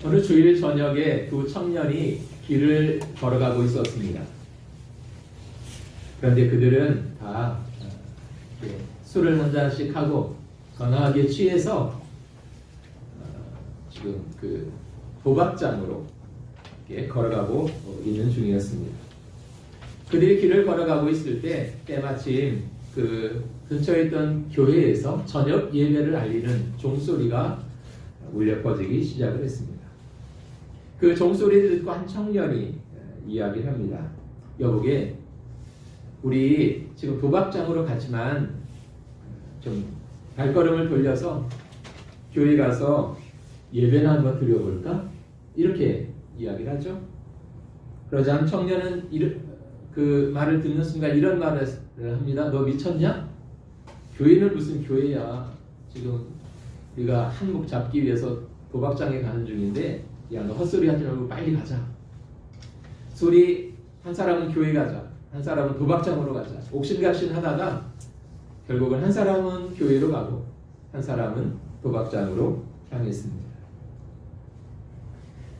어느 주일 저녁에 두 청년이 길을 걸어가고 있었습니다. 그런데 그들은 다 술을 한 잔씩 하고 건강하게 취해서 지금 그 도박장으로 걸어가고 있는 중이었습니다. 그들이 길을 걸어가고 있을 때 때마침 그 근처에 있던 교회에서 저녁 예배를 알리는 종소리가 울려 퍼지기 시작을 했습니다. 그 종소리를 듣고 한 청년이 이야기를 합니다. 여보게, 우리 지금 도박장으로 갔지만 좀 발걸음을 돌려서 교회 가서 예배나 한번 드려볼까? 이렇게 이야기를 하죠. 그러자 한 청년은 그 말을 듣는 순간 이런 말을 합니다. 너 미쳤냐? 교회는 무슨 교회야. 지금 우리가 한몫 잡기 위해서 도박장에 가는 중인데 야, 너 헛소리 하지 말고 빨리 가자. 소리 한 사람은 교회 가자, 한 사람은 도박장으로 가자. 옥신각신 하다가 결국은 한 사람은 교회로 가고 한 사람은 도박장으로 향했습니다.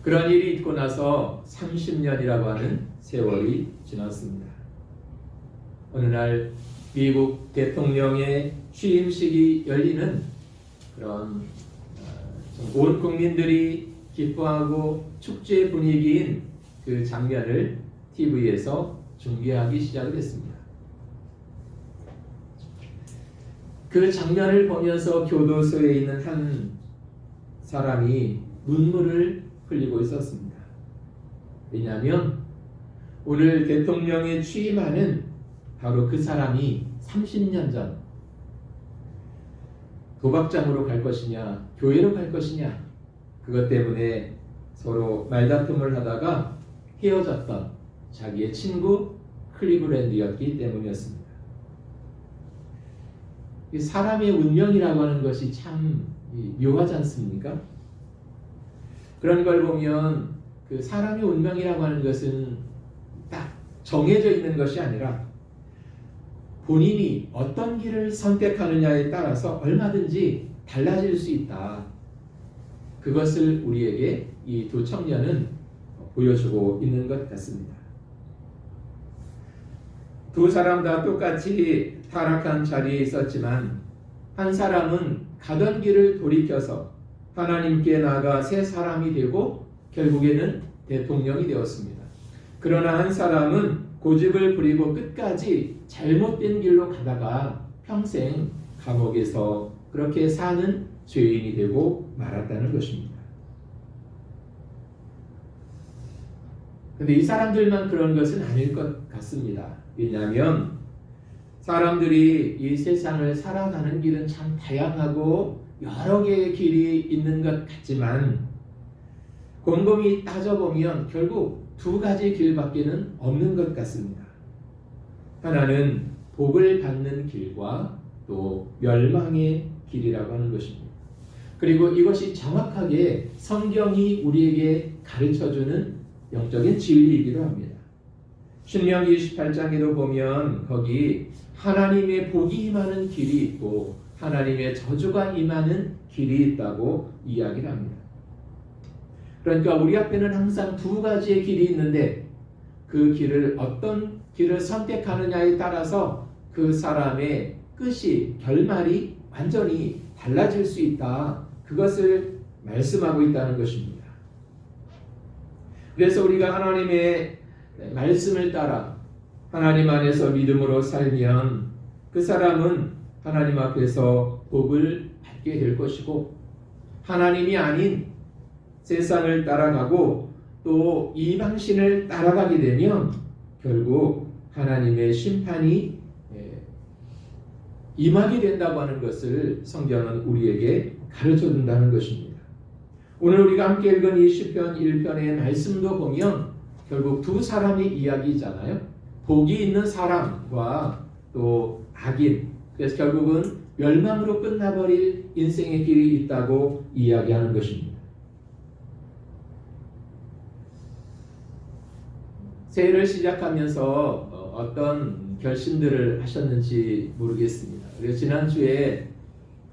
그런 일이 있고 나서 30년이라고 하는 세월이 지났습니다. 어느 날 미국 대통령의 취임식이 열리는 그런 온 국민들이 기뻐하고 축제 분위기인 그 장면을 TV에서 중계하기 시작을 했습니다. 그 장면을 보면서 교도소에 있는 한 사람이 눈물을 흘리고 있었습니다. 왜냐하면 오늘 대통령에 취임하는 바로 그 사람이 30년 전 도박장으로 갈 것이냐 교회로 갈 것이냐 그것 때문에 서로 말다툼을 하다가 헤어졌던 자기의 친구 클리브랜드였기 때문이었습니다. 이 사람의 운명이라고 하는 것이 참 묘하지 않습니까? 그런 걸 보면 그 사람의 운명이라고 하는 것은 딱 정해져 있는 것이 아니라 본인이 어떤 길을 선택하느냐에 따라서 얼마든지 달라질 수 있다. 그것을 우리에게 이 두 청년은 보여주고 있는 것 같습니다. 두 사람 다 똑같이 타락한 자리에 있었지만 한 사람은 가던 길을 돌이켜서 하나님께 나아가 새 사람이 되고 결국에는 대통령이 되었습니다. 그러나 한 사람은 고집을 부리고 끝까지 잘못된 길로 가다가 평생 감옥에서 그렇게 사는 죄인이 되고 말았다는 것입니다. 그런데 이 사람들만 그런 것은 아닐 것 같습니다. 왜냐하면 사람들이 이 세상을 살아가는 길은 참 다양하고 여러 개의 길이 있는 것 같지만 곰곰이 따져보면 결국 두 가지 길밖에는 없는 것 같습니다. 하나는 복을 받는 길과 또 멸망의 길이라고 하는 것입니다. 그리고 이것이 정확하게 성경이 우리에게 가르쳐주는 영적인 진리이기도 합니다. 신명기 28장에도 보면 거기 하나님의 복이 임하는 길이 있고 하나님의 저주가 임하는 길이 있다고 이야기를 합니다. 그러니까 우리 앞에는 항상 두 가지의 길이 있는데 그 길을 어떤 길을 선택하느냐에 따라서 그 사람의 끝이 결말이 완전히 달라질 수 있다. 그것을 말씀하고 있다는 것입니다. 그래서 우리가 하나님의 말씀을 따라 하나님 안에서 믿음으로 살면 그 사람은 하나님 앞에서 복을 받게 될 것이고 하나님이 아닌 세상을 따라가고 또 이방신을 따라가게 되면 결국 하나님의 심판이 임하게 된다고 하는 것을 성경은 우리에게 가르쳐준다는 것입니다. 오늘 우리가 함께 읽은 이 시편 1편의 말씀도 보면 결국 두 사람의 이야기잖아요. 복이 있는 사람과 또 악인, 그래서 결국은 멸망으로 끝나버릴 인생의 길이 있다고 이야기하는 것입니다. 새해를 시작하면서 어떤 결심들을 하셨는지 모르겠습니다. 그래서 지난주에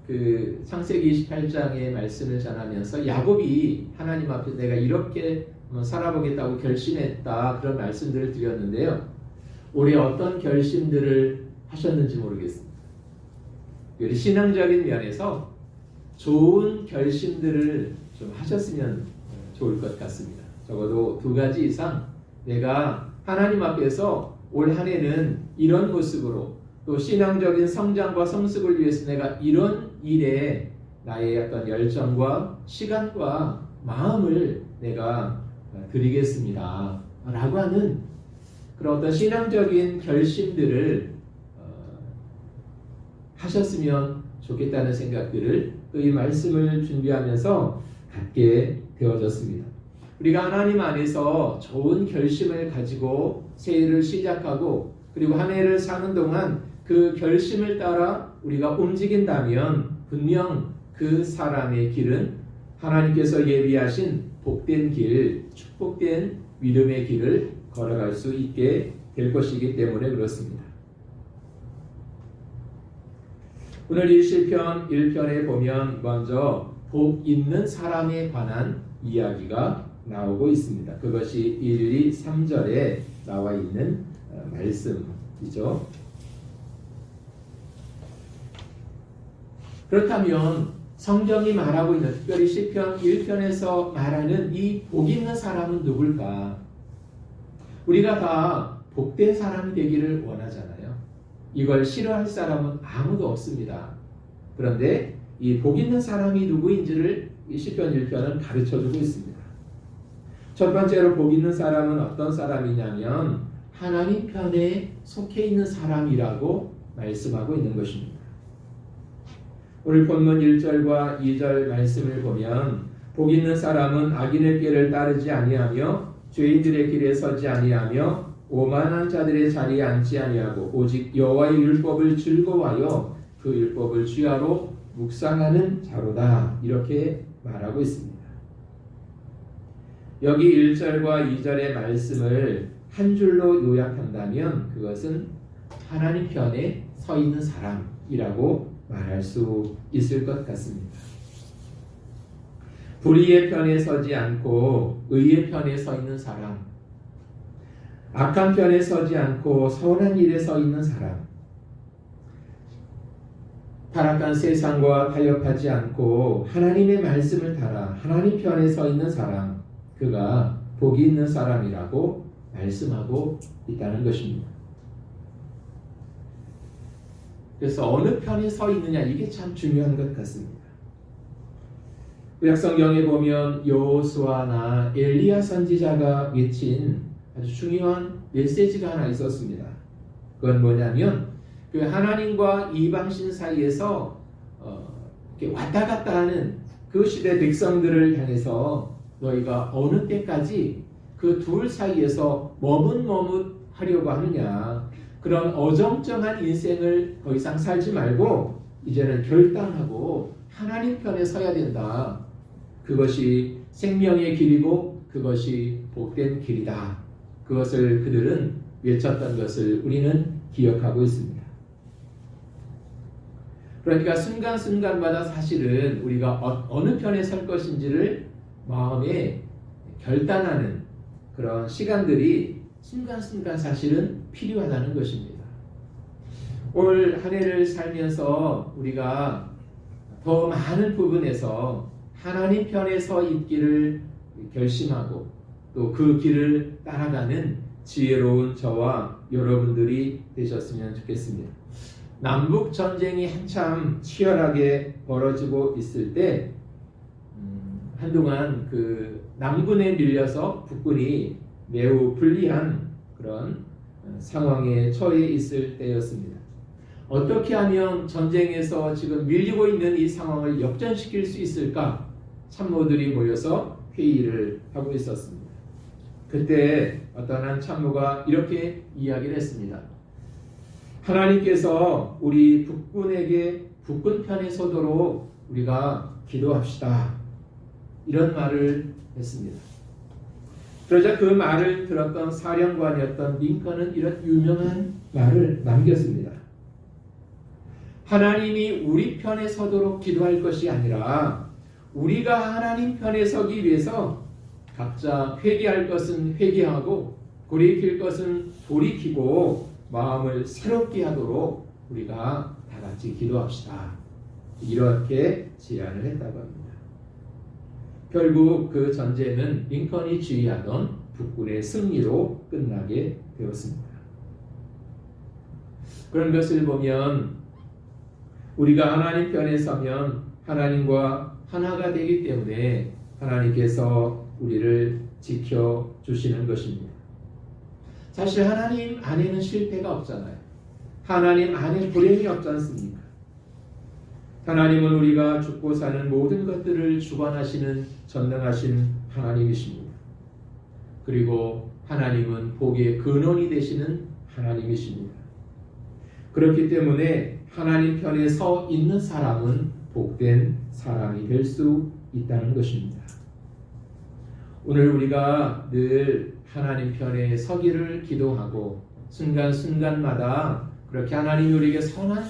그 창세기 28장의 말씀을 전하면서 야곱이 하나님 앞에 내가 이렇게 살아보겠다고 결심했다 그런 말씀들을 드렸는데요. 올해 어떤 결심들을 하셨는지 모르겠습니다. 우리 신앙적인 면에서 좋은 결심들을 좀 하셨으면 좋을 것 같습니다. 적어도 2가지 이상 내가 하나님 앞에서 올 한 해는 이런 모습으로 또 신앙적인 성장과 성숙을 위해서 내가 이런 일에 나의 어떤 열정과 시간과 마음을 내가 드리겠습니다 라고 하는 그런 어떤 신앙적인 결심들을 하셨으면 좋겠다는 생각들을 또 이 말씀을 준비하면서 갖게 되어졌습니다. 우리가 하나님 안에서 좋은 결심을 가지고 새해를 시작하고 그리고 한 해를 사는 동안 그 결심을 따라 우리가 움직인다면 분명 그 사람의 길은 하나님께서 예비하신 복된 길, 축복된 믿음의 길을 걸어갈 수 있게 될 것이기 때문에 그렇습니다. 오늘 이 시편 1편에 보면 먼저 복 있는 사람에 관한 이야기가 나오고 있습니다. 그것이 1, 2, 3절에 나와 있는 말씀이죠. 그렇다면 성경이 말하고 있는 특별히 시편 1편에서 말하는 이 복 있는 사람은 누굴까? 우리가 다 복된 사람이 되기를 원하잖아요. 이걸 싫어할 사람은 아무도 없습니다. 그런데 이 복 있는 사람이 누구인지를 이 시편 1편은 가르쳐주고 있습니다. 첫 번째로 복 있는 사람은 어떤 사람이냐면 하나님 편에 속해 있는 사람이라고 말씀하고 있는 것입니다. 오늘 본문 1절과 2절 말씀을 보면 복 있는 사람은 악인의 길을 따르지 아니하며 죄인들의 길에 서지 아니하며 오만한 자들의 자리에 앉지 아니하고 오직 여호와의 율법을 즐거워하여 그 율법을 주야로 묵상하는 자로다 이렇게 말하고 있습니다. 여기 1절과 2절의 말씀을 한 줄로 요약한다면 그것은 하나님 편에 서 있는 사람이라고 말할 수 있을 것 같습니다. 불의의 편에 서지 않고 의의 편에 서 있는 사람, 악한 편에 서지 않고 선한 일에 서 있는 사람, 타락한 세상과 타협하지 않고 하나님의 말씀을 따라 하나님 편에 서 있는 사람, 그가 복이 있는 사람이라고 말씀하고 있다는 것입니다. 그래서 어느 편에 서 있느냐 이게 참 중요한 것 같습니다. 구약성경에 보면 여호수아나 엘리야 선지자가 외친 아주 중요한 메시지가 하나 있었습니다. 그건 뭐냐면 그 하나님과 이방신 사이에서 이렇게 왔다 갔다 하는 그 시대 백성들을 향해서 너희가 어느 때까지 그 둘 사이에서 머뭇머뭇하려고 하느냐, 그런 어정쩡한 인생을 더 이상 살지 말고 이제는 결단하고 하나님 편에 서야 된다. 그것이 생명의 길이고 그것이 복된 길이다. 그것을 그들은 외쳤던 것을 우리는 기억하고 있습니다. 그러니까 순간순간마다 사실은 우리가 어느 편에 설 것인지를 마음에 결단하는 그런 시간들이 순간순간 사실은 필요하다는 것입니다. 올 한 해를 살면서 우리가 더 많은 부분에서 하나님 편에 서 있기를 결심하고 또 그 길을 따라가는 지혜로운 저와 여러분들이 되셨으면 좋겠습니다. 남북 전쟁이 한참 치열하게 벌어지고 있을 때 한동안 그 남군에 밀려서 북군이 매우 불리한 그런 상황에 처해 있을 때였습니다. 어떻게 하면 전쟁에서 지금 밀리고 있는 이 상황을 역전시킬 수 있을까? 참모들이 모여서 회의를 하고 있었습니다. 그때 어떤 한 참모가 이렇게 이야기를 했습니다. 하나님께서 우리 북군에게 북군 편에 서도록 우리가 기도합시다. 이런 말을 했습니다. 그러자 그 말을 들었던 사령관이었던 링컨은 이런 유명한 말을 남겼습니다. 하나님이 우리 편에 서도록 기도할 것이 아니라 우리가 하나님 편에 서기 위해서 각자 회개할 것은 회개하고 돌이킬 것은 돌이키고 마음을 새롭게 하도록 우리가 다 같이 기도합시다. 이렇게 제안을 했다고 합니다. 결국 그 전쟁은 링컨이 지휘하던 북군의 승리로 끝나게 되었습니다. 그런 것을 보면 우리가 하나님 편에 서면 하나님과 하나가 되기 때문에 하나님께서 우리를 지켜주시는 것입니다. 사실 하나님 안에는 실패가 없잖아요. 하나님 안에 불행이 없지 않습니까? 하나님은 우리가 죽고 사는 모든 것들을 주관하시는 전능하신 하나님이십니다. 그리고 하나님은 복의 근원이 되시는 하나님이십니다. 그렇기 때문에 하나님 편에 서 있는 사람은 복된 사람이 될 수 있다는 것입니다. 오늘 우리가 늘 하나님 편에 서기를 기도하고 순간순간마다 그렇게 하나님이 우리에게 선한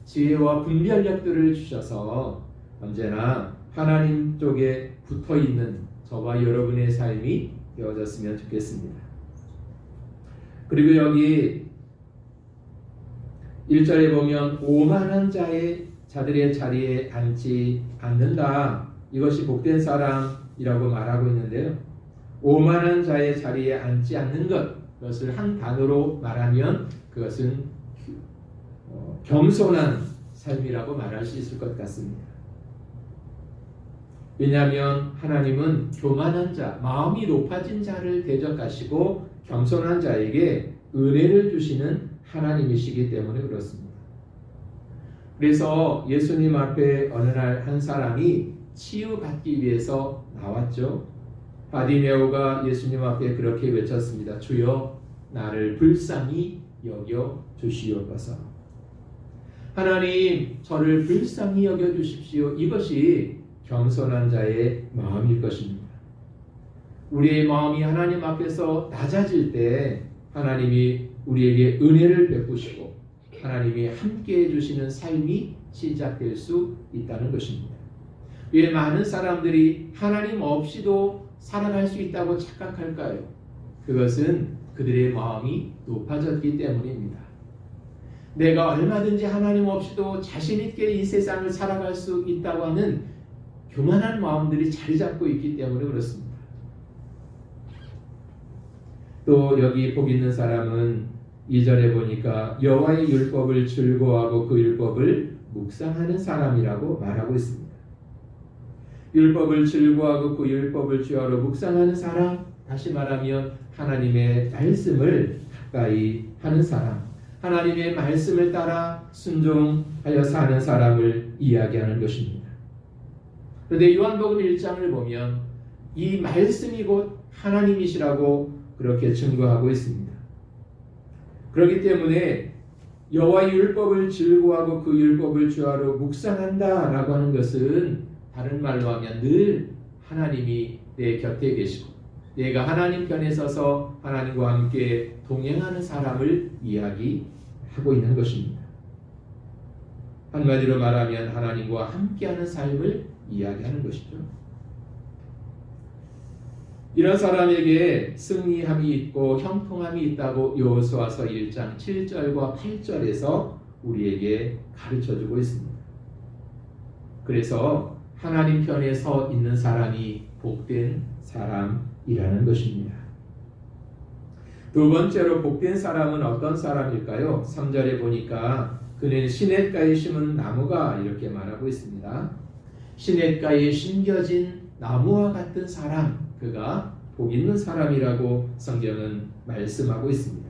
지혜와 분별력들을 주셔서 언제나 하나님 쪽에 붙어있는 저와 여러분의 삶이 되어졌으면 좋겠습니다. 그리고 여기 1절에 보면 오만한 자들의 자리에 앉지 않는다. 이것이 복된 사람이라고 말하고 있는데요. 오만한 자의 자리에 앉지 않는 그것을 한 단어로 말하면 그것은 겸손한 삶이라고 말할 수 있을 것 같습니다. 왜냐하면 하나님은 교만한 자, 마음이 높아진 자를 대적하시고 겸손한 자에게 은혜를 주시는 하나님이시기 때문에 그렇습니다. 그래서 예수님 앞에 어느 날 한 사람이 치유받기 위해서 나왔죠. 바디메오가 예수님 앞에 그렇게 외쳤습니다. 주여 나를 불쌍히 여겨 주시옵소서. 하나님 저를 불쌍히 여겨 주십시오. 이것이 겸손한 자의 마음일 것입니다. 우리의 마음이 하나님 앞에서 낮아질 때 하나님이 우리에게 은혜를 베푸시고 하나님이 함께 해주시는 삶이 시작될 수 있다는 것입니다. 왜 많은 사람들이 하나님 없이도 살아갈 수 있다고 착각할까요? 그것은 그들의 마음이 높아졌기 때문입니다. 내가 얼마든지 하나님 없이도 자신 있게 이 세상을 살아갈 수 있다고 하는 교만한 마음들이 자리 잡고 있기 때문에 그렇습니다. 또 여기 복 있는 사람은 2절에 보니까 여호와의 율법을 즐거워하고 그 율법을 묵상하는 사람이라고 말하고 있습니다. 율법을 즐거워하고 그 율법을 주야로 묵상하는 사람, 다시 말하면 하나님의 말씀을 가까이 하는 사람, 하나님의 말씀을 따라 순종하여 사는 사람을 이야기하는 것입니다. 그런데 요한복음 1장을 보면 이 말씀이 곧 하나님이시라고 그렇게 증거하고 있습니다. 그렇기 때문에 여호와의 율법을 즐거워하고 그 율법을 주야로 묵상한다라고 하는 것은 다른 말로 하면 늘 하나님이 내 곁에 계시고 내가 하나님 편에 서서 하나님과 함께 동행하는 사람을 이야기하고 있는 것입니다. 한마디로 말하면 하나님과 함께하는 삶을 이야기하는 것이죠. 이런 사람에게 승리함이 있고 형통함이 있다고 여호수아서 1장 7절과 8절에서 우리에게 가르쳐주고 있습니다. 그래서 하나님 편에 서 있는 사람이 복된 사람이라는 것입니다. 두 번째로 복된 사람은 어떤 사람일까요? 3절에 보니까 그는 시냇가에 심은 나무가 이렇게 말하고 있습니다. 시냇가에 심겨진 나무와 같은 사람, 그가 복 있는 사람이라고 성경은 말씀하고 있습니다.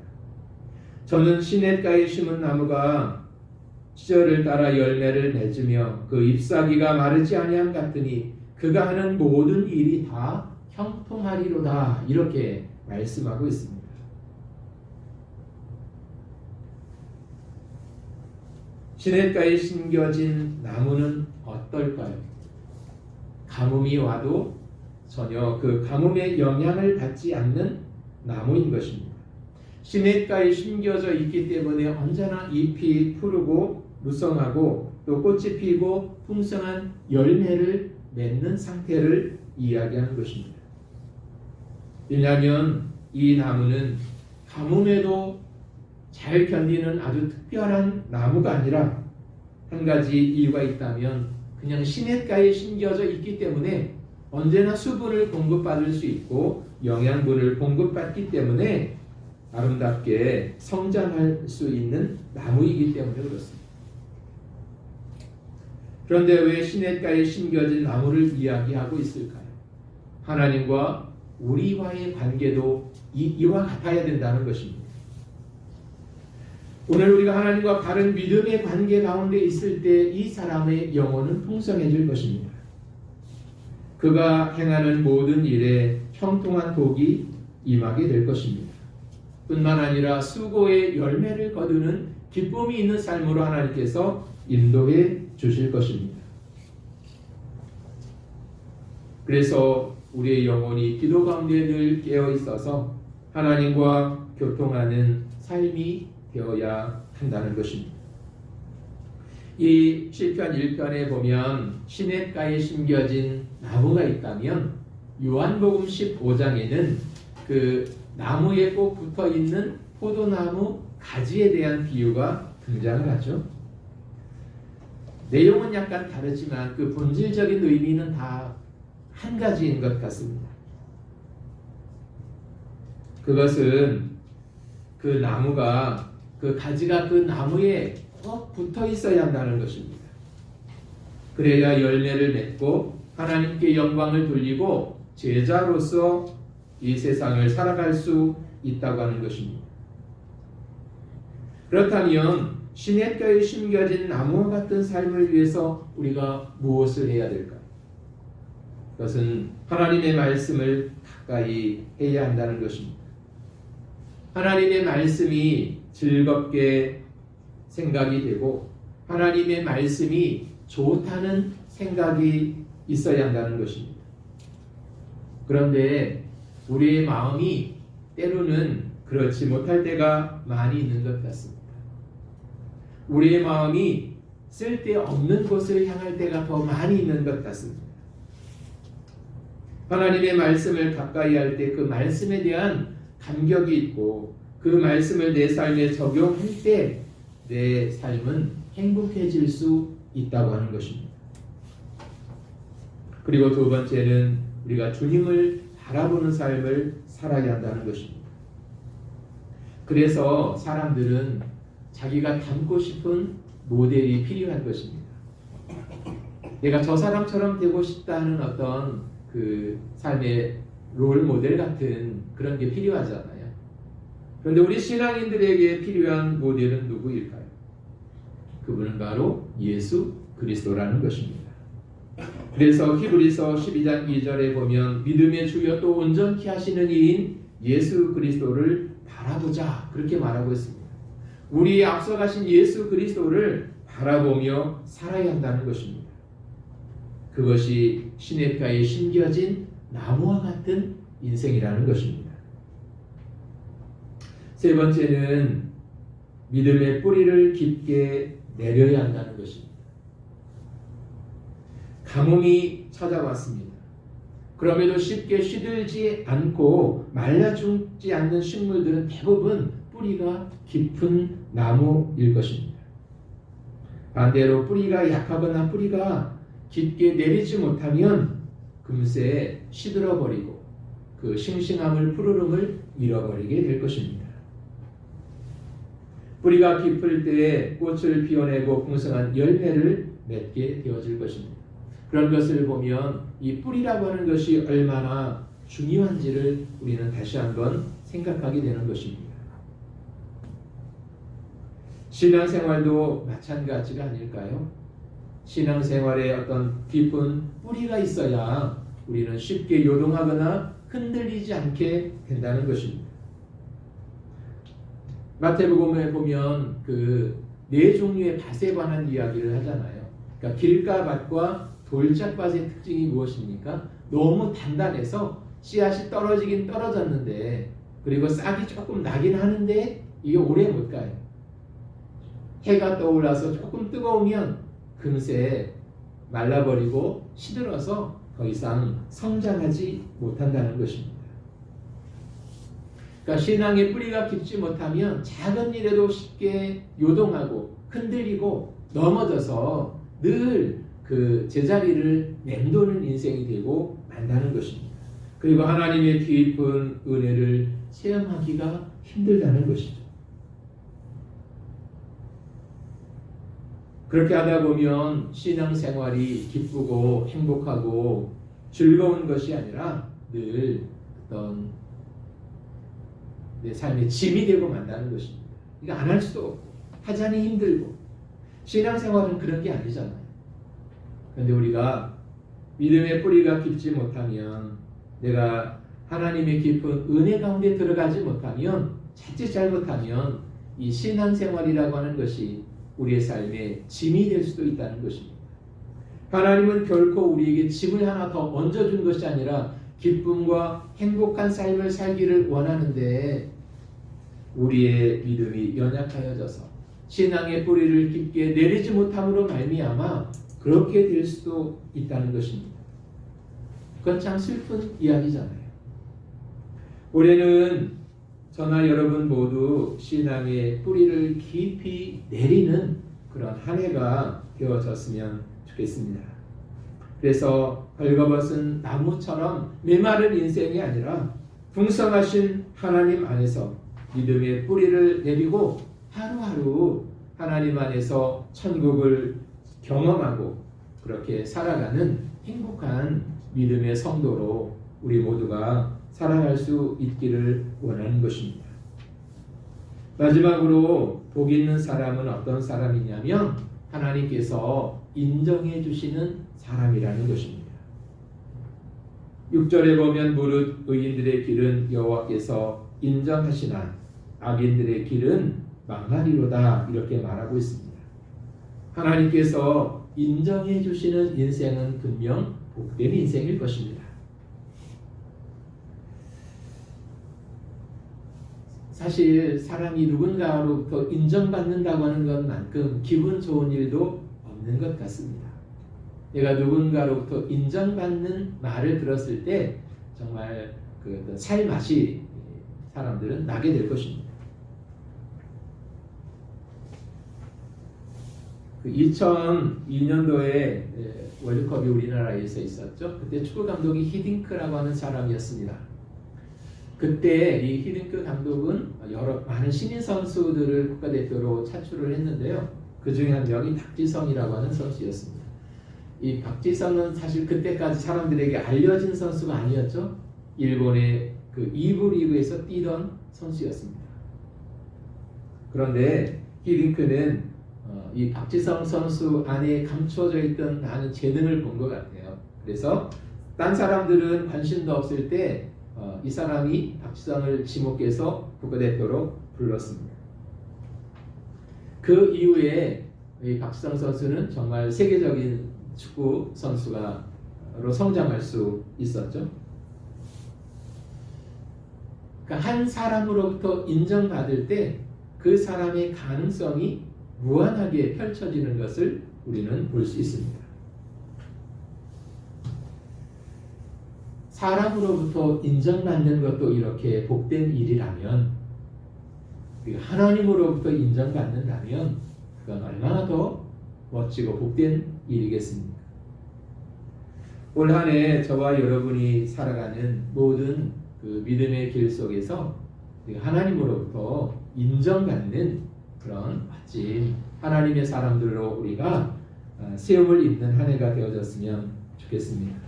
저는 시냇가에 심은 나무가 시절을 따라 열매를 맺으며 그 잎사귀가 마르지 아니함 같으니 그가 하는 모든 일이 다 형통하리로다, 이렇게 말씀하고 있습니다. 시냇가에 심겨진 나무는 어떨까요? 가뭄이 와도 전혀 그 가뭄의 영향을 받지 않는 나무인 것입니다. 시냇가에 심겨져 있기 때문에 언제나 잎이 푸르고 무성하고 또 꽃이 피고 풍성한 열매를 맺는 상태를 이야기하는 것입니다. 왜냐하면 이 나무는 가뭄에도 잘 견디는 아주 특별한 나무가 아니라 한 가지 이유가 있다면 그냥 시냇가에 심겨져 있기 때문에 언제나 수분을 공급받을 수 있고 영양분을 공급받기 때문에 아름답게 성장할 수 있는 나무이기 때문에 그렇습니다. 그런데 왜 시냇가에 심겨진 나무를 이야기하고 있을까요? 하나님과 우리와의 관계도 이와 같아야 된다는 것입니다. 오늘 우리가 하나님과 바른 믿음의 관계 가운데 있을 때 이 사람의 영혼은 풍성해질 것입니다. 그가 행하는 모든 일에 형통한 복이 임하게 될 것입니다. 뿐만 아니라 수고의 열매를 거두는 기쁨이 있는 삶으로 하나님께서 인도해 주실 것입니다. 그래서 우리의 영혼이 기도 가운데 늘 깨어 있어서 하나님과 교통하는 삶이 되어야 한다는 것입니다. 이 시편 1편에 보면 시냇가에 심겨진 나무가 있다면 요한복음 15장에는 그 나무에 꼭 붙어있는 포도나무 가지에 대한 비유가 등장을 하죠. 내용은 약간 다르지만 그 본질적인 의미는 다 한 가지인 것 같습니다. 그것은 그 나무가 그 가지가 그 나무에 꼭 붙어 있어야 한다는 것입니다. 그래야 열매를 맺고 하나님께 영광을 돌리고 제자로서 이 세상을 살아갈 수 있다고 하는 것입니다. 그렇다면 시냇가에 심겨진 나무와 같은 삶을 위해서 우리가 무엇을 해야 될까요? 그것은 하나님의 말씀을 가까이 해야 한다는 것입니다. 하나님의 말씀이 즐겁게 생각이 되고 하나님의 말씀이 좋다는 생각이 있어야 한다는 것입니다. 그런데 우리의 마음이 때로는 그렇지 못할 때가 많이 있는 것 같습니다. 우리의 마음이 쓸데없는 곳을 향할 때가 더 많이 있는 것 같습니다. 하나님의 말씀을 가까이 할 때 그 말씀에 대한 감격이 있고 그 말씀을 내 삶에 적용할 때 내 삶은 행복해질 수 있다고 하는 것입니다. 그리고 두 번째는 우리가 주님을 바라보는 삶을 살아야 한다는 것입니다. 그래서 사람들은 자기가 닮고 싶은 모델이 필요한 것입니다. 내가 저 사람처럼 되고 싶다는 어떤 그 삶의 롤 모델 같은 그런 게 필요하잖아요. 그런데 우리 신앙인들에게 필요한 모델은 누구일까요? 그분은 바로 예수 그리스도라는 것입니다. 그래서 히브리서 12장 2절에 보면 믿음의 주여 또 온전케 하시는 이인 예수 그리스도를 바라보자 그렇게 말하고 있습니다. 우리의 앞서가신 예수 그리스도를 바라보며 살아야 한다는 것입니다. 그것이 시냇가에 심겨진 나무와 같은 인생이라는 것입니다. 세 번째는 믿음의 뿌리를 깊게 내려야 한다는 것입니다. 가뭄이 찾아왔습니다. 그럼에도 쉽게 시들지 않고 말라 죽지 않는 식물들은 대부분 뿌리가 깊은 나무일 것입니다. 반대로 뿌리가 약하거나 뿌리가 깊게 내리지 못하면 금세 시들어버리고 그 싱싱함을 푸르름을 잃어버리게 될 것입니다. 뿌리가 깊을 때에 꽃을 피워내고 풍성한 열매를 맺게 되어질 것입니다. 그런 것을 보면 이 뿌리라고 하는 것이 얼마나 중요한지를 우리는 다시 한번 생각하게 되는 것입니다. 신앙생활도 마찬가지가 아닐까요? 신앙생활에 어떤 깊은 뿌리가 있어야 우리는 쉽게 요동하거나 흔들리지 않게 된다는 것입니다. 마태복음에 보면 그 네 종류의 밭에 관한 이야기를 하잖아요. 그러니까 길가밭과 돌짝밭의 특징이 무엇입니까? 너무 단단해서 씨앗이 떨어지긴 떨어졌는데 그리고 싹이 조금 나긴 하는데 이게 오래 못 가요. 해가 떠올라서 조금 뜨거우면 금세 말라버리고 시들어서 더 이상 성장하지 못한다는 것입니다. 그러니까 신앙의 뿌리가 깊지 못하면 작은 일에도 쉽게 요동하고 흔들리고 넘어져서 늘 그 제자리를 맴도는 인생이 되고 만다는 것입니다. 그리고 하나님의 깊은 은혜를 체험하기가 힘들다는 것이죠. 그렇게 하다 보면 신앙생활이 기쁘고 행복하고 즐거운 것이 아니라 늘 어떤 내 삶의 짐이 되고 만다는 것입니다. 이거 안 할 수도 없고 하자니 힘들고 신앙생활은 그런 게 아니잖아요. 그런데 우리가 믿음의 뿌리가 깊지 못하면 내가 하나님의 깊은 은혜 가운데 들어가지 못하면 자칫 잘못하면 이 신앙생활이라고 하는 것이 우리의 삶에 짐이 될 수도 있다는 것입니다. 하나님은 결코 우리에게 짐을 하나 더 얹어준 것이 아니라 기쁨과 행복한 삶을 살기를 원하는데 우리의 믿음이 연약하여져서 신앙의 뿌리를 깊게 내리지 못함으로 말미암아 그렇게 될 수도 있다는 것입니다. 그건 참 슬픈 이야기잖아요. 올해는 저나 여러분 모두 신앙의 뿌리를 깊이 내리는 그런 한 해가 되어졌으면 좋겠습니다. 그래서 벌거벗은 나무처럼 메마른 인생이 아니라 풍성하신 하나님 안에서 믿음의 뿌리를 내리고 하루하루 하나님 안에서 천국을 경험하고 그렇게 살아가는 행복한 믿음의 성도로 우리 모두가 살아갈 수 있기를 원하는 것입니다. 마지막으로 복 있는 사람은 어떤 사람이냐면 하나님께서 인정해 주시는 사람이라는 것입니다. 6절에 보면 무릇 의인들의 길은 여호와께서 인정하시나 악인들의 길은 망하리로다 이렇게 말하고 있습니다. 하나님께서 인정해 주시는 인생은 분명 복된 인생일 것입니다. 사실 사람이 누군가로부터 인정받는다고 하는 것만큼 기분 좋은 일도 없는 것 같습니다. 내가 누군가로부터 인정받는 말을 들었을 때 정말 그 살맛이 사람들은 나게 될 것입니다. 2002년도에 월드컵이 우리나라에서 있었죠. 그때 축구 감독이 히딩크라고 하는 사람이었습니다. 그때 이 히딩크 감독은 많은 신인 선수들을 국가대표로 차출을 했는데요. 그 중에 한 명이 박지성이라고 하는 선수였습니다. 이 박지성은 사실 그때까지 사람들에게 알려진 선수가 아니었죠. 일본의 그 2부 리그에서 뛰던 선수였습니다. 그런데 히딩크는 이 박지성 선수 안에 감추어져 있던 많은 재능을 본 것 같아요. 그래서 딴 사람들은 관심도 없을 때 이 사람이 박지성을 지목해서 국가대표로 불렀습니다. 그 이후에 이 박지성 선수는 정말 세계적인 축구 선수로 성장할 수 있었죠. 그러니까 한 사람으로부터 인정받을 때 그 사람의 가능성이 무한하게 펼쳐지는 것을 우리는 볼 수 있습니다. 사람으로부터 인정받는 것도 이렇게 복된 일이라면 하나님으로부터 인정받는다면 그건 얼마나 더 멋지고 복된 일이겠습니까? 올 한 해 저와 여러분이 살아가는 모든 그 믿음의 길 속에서 하나님으로부터 인정받는 그런 멋진 하나님의 사람들로 우리가 세움을 입는 한 해가 되어졌으면 좋겠습니다.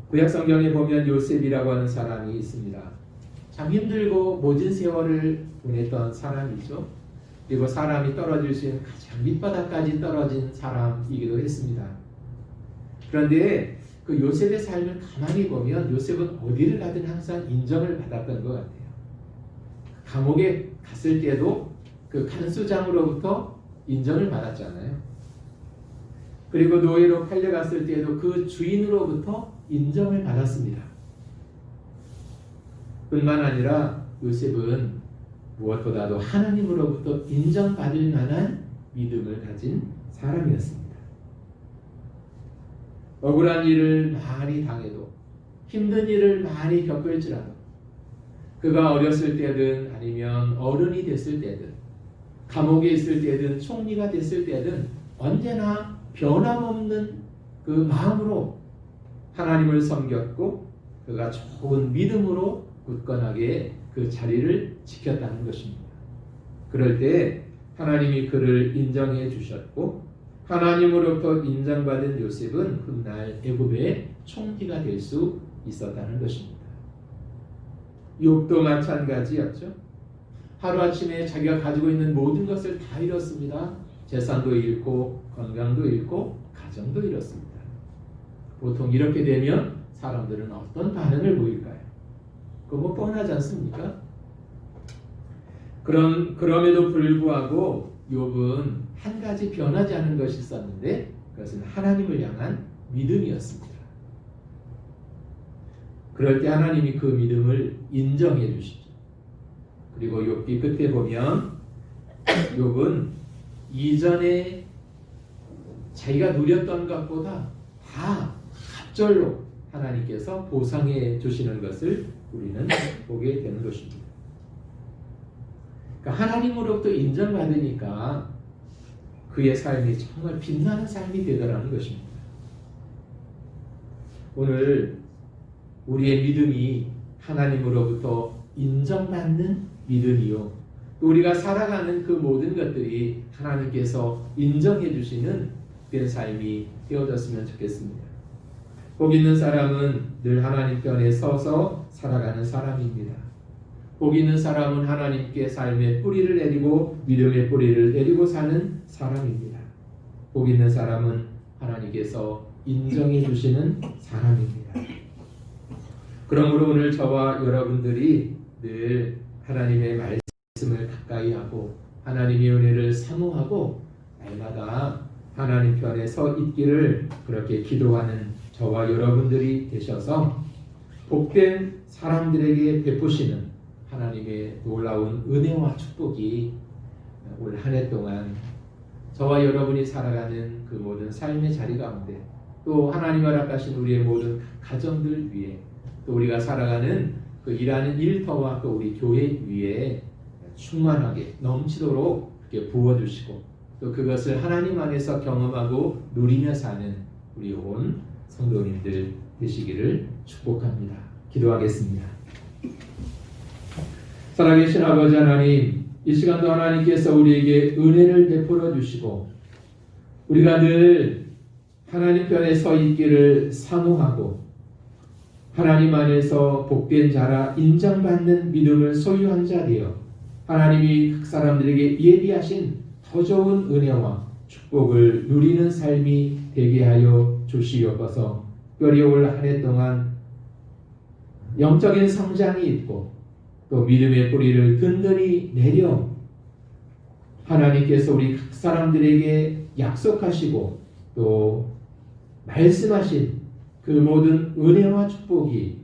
구약 성경에 보면 요셉이라고 하는 사람이 있습니다. 참 힘들고 모진 세월을 보냈던 사람이죠. 그리고 사람이 떨어질 수 있는 가장 밑바닥까지 떨어진 사람이기도 했습니다. 그런데 그 요셉의 삶을 가만히 보면 요셉은 어디를 가든 항상 인정을 받았던 것 같아요. 감옥에 갔을 때도 그 간수장으로부터 인정을 받았잖아요. 그리고 노예로 팔려갔을 때도 그 주인으로부터 인정을 받았습니다. 뿐만 아니라 요셉은 무엇보다도 하나님으로부터 인정받을 만한 믿음을 가진 사람이었습니다. 억울한 일을 많이 당해도 힘든 일을 많이 겪을지라도 그가 어렸을 때든 아니면 어른이 됐을 때든 감옥에 있을 때든 총리가 됐을 때든 언제나 변함없는 그 마음으로 하나님을 섬겼고 그가 좋은 믿음으로 굳건하게 그 자리를 지켰다는 것입니다. 그럴 때 하나님이 그를 인정해 주셨고 하나님으로부터 인정받은 요셉은 훗날 애굽의 총리가 될 수 있었다는 것입니다. 욥도 마찬가지였죠. 하루아침에 자기가 가지고 있는 모든 것을 다 잃었습니다. 재산도 잃고 건강도 잃고 가정도 잃었습니다. 보통 이렇게 되면 사람들은 어떤 반응을 보일까요? 그거 뭐 뻔하지 않습니까? 그럼에도 불구하고 욥은 한 가지 변하지 않은 것이 있었는데 그것은 하나님을 향한 믿음이었습니다. 그럴 때 하나님이 그 믿음을 인정해 주시죠. 그리고 욥기 끝에 보면 욥은 이전에 자기가 누렸던 것보다 다 갑절로 하나님께서 보상해 주시는 것을 우리는 보게 되는 것입니다. 그러니까 하나님으로부터 인정받으니까 그의 삶이 정말 빛나는 삶이 되더라는 것입니다. 오늘 우리의 믿음이 하나님으로부터 인정받는 믿음이요. 또 우리가 살아가는 그 모든 것들이 하나님께서 인정해 주시는 그런 삶이 되어졌으면 좋겠습니다. 복 있는 사람은 늘 하나님 편에 서서 살아가는 사람입니다. 복 있는 사람은 하나님께 삶의 뿌리를 내리고 믿음의 뿌리를 내리고 사는 사람입니다. 복 있는 사람은 하나님께서 인정해 주시는 사람입니다. 그러므로 오늘 저와 여러분들이 늘 하나님의 말씀을 가까이 하고 하나님의 은혜를 사모하고 날마다 하나님 편에 서 있기를 그렇게 기도하는 저와 여러분들이 되셔서 복된 사람들에게 베푸시는 하나님의 놀라운 은혜와 축복이 올 한 해 동안 저와 여러분이 살아가는 그 모든 삶의 자리 가운데 또 하나님 허락하신 우리의 모든 가정들 위에 또 우리가 살아가는 그 일하는 일터와 또 우리 교회 위에 충만하게 넘치도록 그렇게 부어주시고 또 그것을 하나님 안에서 경험하고 누리며 사는 우리 온 성도님들 되시기를 축복합니다. 기도하겠습니다. 살아계신 아버지 하나님, 이 시간도 하나님께서 우리에게 은혜를 베풀어 주시고 우리가 늘 하나님 편에 서 있기를 사모하고 하나님 안에서 복된 자라 인정받는 믿음을 소유한 자 되어 하나님이 각 사람들에게 예비하신 더 좋은 은혜와 축복을 누리는 삶이 되게 하여 주시옵소서. 특별히 올 한 해 동안 영적인 성장이 있고 또 믿음의 뿌리를 든든히 내려 하나님께서 우리 각 사람들에게 약속하시고 또 말씀하신 그 모든 은혜와 축복이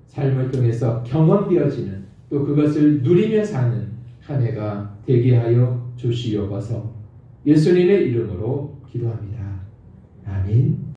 삶을 통해서 경험되어지는 또 그것을 누리며 사는 한 해가 되게 하여 주시옵소서. 예수님의 이름으로 기도합니다. 아멘.